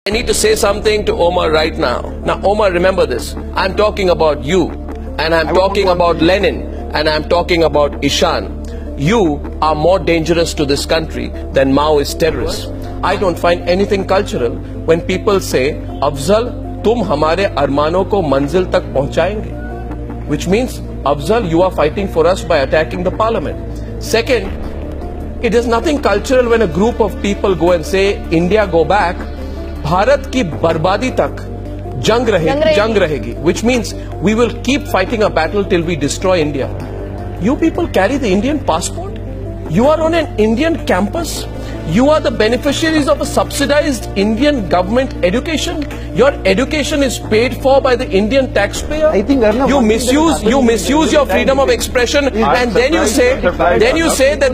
I need to say something to Omar right now. Now, Omar, remember this. I'm talking about you, and I'm talking about Lenin, and I'm talking about Ishan. You are more dangerous to this country than Maoist terrorists. I don't find anything cultural when people say, Afzal, tum hamare armano ko manzil tak pahunchayenge. Which means, Afzal, you are fighting for us by attacking the parliament. Second, it is nothing cultural when a group of people go and say, India go back, Bharat ki barbadi tak jang rahegi, which means we will keep fighting a battle till we destroy India. You people carry the Indian passport? You are on an Indian campus? You are the beneficiaries of a subsidized Indian government education? Your education is paid for by the Indian taxpayer? I think you misuse your freedom of expression, and then you say that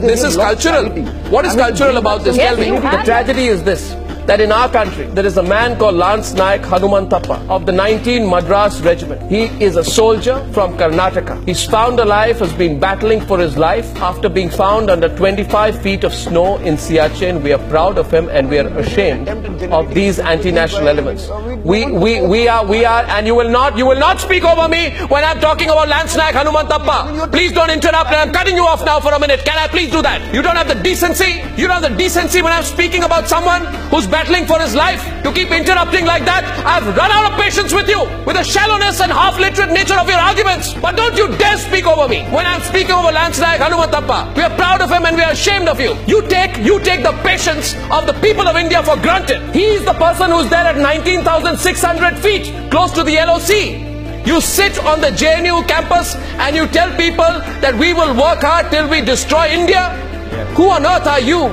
this is cultural. What is cultural about this? Tell me. The tragedy is this, that in our country, there is a man called Lance Naik Hanumanthappa of the 19 Madras Regiment. He is a soldier from Karnataka. He's found alive, has been battling for his life after being found under 25 feet of snow in Siachen. We are proud of him and we are ashamed of these anti-national elements. We are, and you will not speak over me when I'm talking about Lance Naik Hanumanthappa. Please don't interrupt, and I'm cutting you off now for a minute. Can I please do that? You don't have the decency? You don't have the decency when I'm speaking about someone who's battling for his life to keep interrupting like that? I've run out of patience with you, with the shallowness and half-literate nature of your arguments. But don't you dare speak over me when I'm speaking over Lance Naik Hanumanthappa. We are proud of him and we are ashamed of you. You take the patience of the people of India for granted. He is the person who's there at 19,600 feet, close to the LOC. You sit on the JNU campus and you tell people that we will work hard till we destroy India? Yes. Who on earth are you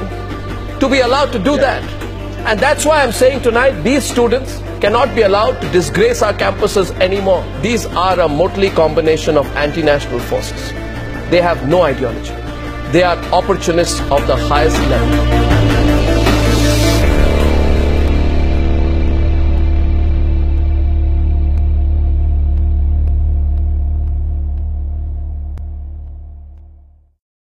to be allowed to do that? And that's why I'm saying tonight, these students cannot be allowed to disgrace our campuses anymore. These are a motley combination of anti-national forces. They have no ideology. They are opportunists of the highest level.